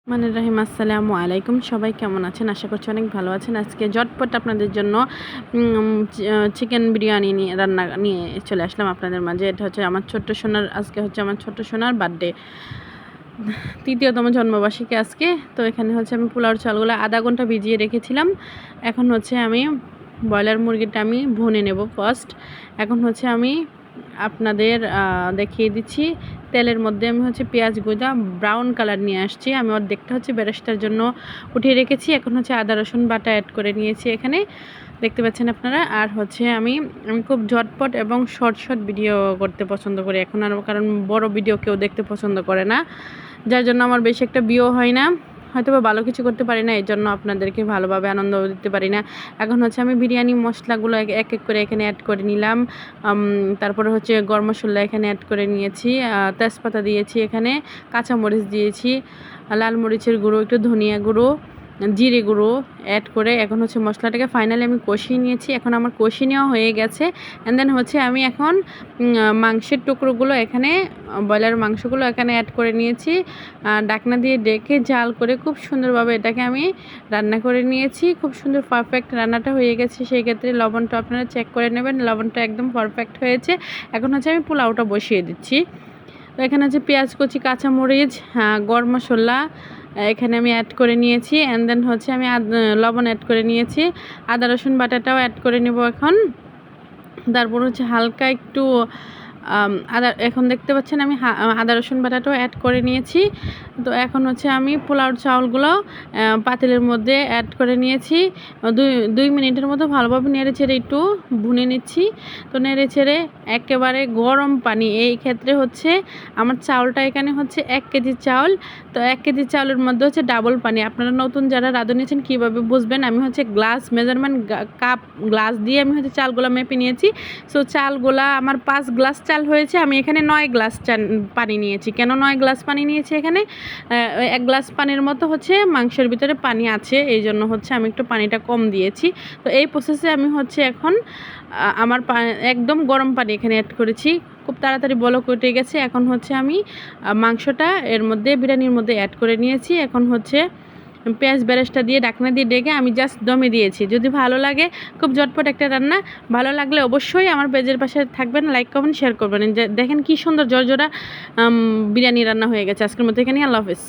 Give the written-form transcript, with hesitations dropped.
রহিম আসসালামু আলাইকুম। সবাই কেমন আছেন? আশা করছি অনেক ভালো আছেন। আজকে ঝটপট আপনাদের জন্য চিকেন বিরিয়ানি রান্না নিয়ে চলে আসলাম আপনাদের মাঝে। এটা হচ্ছে আমার ছোট্ট সোনার, আজকে হচ্ছে আমার ছোট্ট সোনার বার্থডে, 3য়তম জন্মবার্ষিকী আজকে। তো এখানে হচ্ছে আমি পোলাওর চালগুলো আধা ঘন্টা ভিজিয়ে রেখেছিলাম। এখন হচ্ছে আমি ব্রয়লার মুরগিটা আমি ভুনে নেব ফার্স্ট। এখন হচ্ছে আমি আপনাদের দেখিয়ে দিচ্ছি। তেলের মধ্যে আমি হচ্ছে পেঁয়াজ গোজা ব্রাউন কালার নিয়ে আসছি। আমি অর্ধেকটা হচ্ছে বেরেস্তার জন্য উঠিয়ে রেখেছি। এখন হচ্ছে আদা রসুন বাটা অ্যাড করে নিয়েছি এখানে, দেখতে পাচ্ছেন আপনারা। আর হচ্ছে আমি খুব ঝটপট এবং শর্ট ভিডিও করতে পছন্দ করি এখন, আর কারণ বড় ভিডিও কেউ দেখতে পছন্দ করে না, যার জন্য আমার বেশি একটা ভিউ হয় না, হয়তো বা ভালো কিছু করতে পারি না, এই জন্য আপনাদেরকে ভালোভাবে আনন্দ দিতে পারি না। এখন হচ্ছে আমি বিরিয়ানি মশলাগুলো এক এক করে এখানে অ্যাড করে নিলাম। তারপরে হচ্ছে গরম মশলা এখানে অ্যাড করে নিয়েছি, তেজপাতা দিয়েছি, এখানে কাঁচামরিচ দিয়েছি, লাল মরিচের গুঁড়ো, একটু ধনিয়া গুঁড়ো, জিরে গুঁড়ো অ্যাড করে এখন হচ্ছে মশলাটাকে ফাইনালি আমি কষিয়ে নিয়েছি। এখন আমার কষিয়ে নেওয়া হয়ে গেছে। অ্যান্ড দেন হচ্ছে আমি এখন মাংসের টুকরোগুলো এখানে, ব্রয়লার মাংসগুলো এখানে অ্যাড করে নিয়েছি। ঢাকনা দিয়ে ডেকে জাল করে খুব সুন্দরভাবে এটাকে আমি রান্না করে নিয়েছি। খুব সুন্দর পারফেক্ট রান্নাটা হয়ে গেছে। সেই ক্ষেত্রে লবণটা আপনারা চেক করে নেবেন, লবণটা একদম পারফেক্ট হয়েছে। এখন হচ্ছে আমি পোলাওটা বসিয়ে দিচ্ছি। তো এখানে হচ্ছে পেঁয়াজ কুচি, কাঁচামরিচ, গরম মশলা এখানে আমি অ্যাড করে নিয়েছি। অ্যান্ড দেন হচ্ছে আমি লবণ অ্যাড করে নিয়েছি, আদা রসুন বাটাটাও অ্যাড করে নেব এখন। তারপর হচ্ছে হালকা একটু এখন দেখতে পাচ্ছেন আমি আদা রসুন বাটাটাও অ্যাড করে নিয়েছি। তো এখন হচ্ছে আমি পোলাওর চাউলগুলো পাতিলের মধ্যে অ্যাড করে নিয়েছি। 2 মিনিটের মতো ভালোভাবে নেড়ে ছেড়ে একটু ভুনে নিচ্ছি। তো নেড়ে ছেড়ে একেবারে গরম পানি, এই ক্ষেত্রে হচ্ছে আমার চাউলটা এখানে হচ্ছে 1 কেজি চাউল। তো 1 কেজি চাউলের মধ্যে হচ্ছে ডাবল পানি। আপনারা নতুন যারা রাঁধুনিয়েছেন কীভাবে বুঝবেন, আমি হচ্ছে গ্লাস মেজারমেন্ট কাপ গ্লাস দিয়ে আমি হচ্ছে চালগুলো মেপে নিয়েছি। সো চালগুলা আমার 5 গ্লাস চাল হয়েছে, আমি এখানে 9 গ্লাস পানি নিয়েছি। কেন 9 গ্লাস পানি নিয়েছি? এখানে 1 গ্লাস পানির মতো হচ্ছে মাংসের ভিতরে পানি আছে, এই জন্য হচ্ছে আমি একটু পানিটা কম দিয়েছি। তো এই প্রসেসে আমি হচ্ছে এখন আমার একদম গরম পানি এখানে অ্যাড করেছি, খুব তাড়াতাড়ি বলক উঠে গেছে। এখন হচ্ছে আমি মাংসটা এর মধ্যে, বিরিয়ানির মধ্যে অ্যাড করে নিয়েছি। এখন হচ্ছে পেঁয়াজ বেরেস্তা দিয়ে ঢাকনা দিয়ে ডেকে আমি জাস্ট দমে দিয়েছি। যদি ভালো লাগে, খুব ঝটপট একটা রান্না, ভালো লাগলে অবশ্যই আমার পেজের পাশে থাকবেন, লাইক কমেন্ট শেয়ার করবেন। দেখেন কি সুন্দর জর্জরা বিরিয়ানি রান্না হয়ে গেছে আজকের মতো। এখানে আল্লাহ হাফেজ।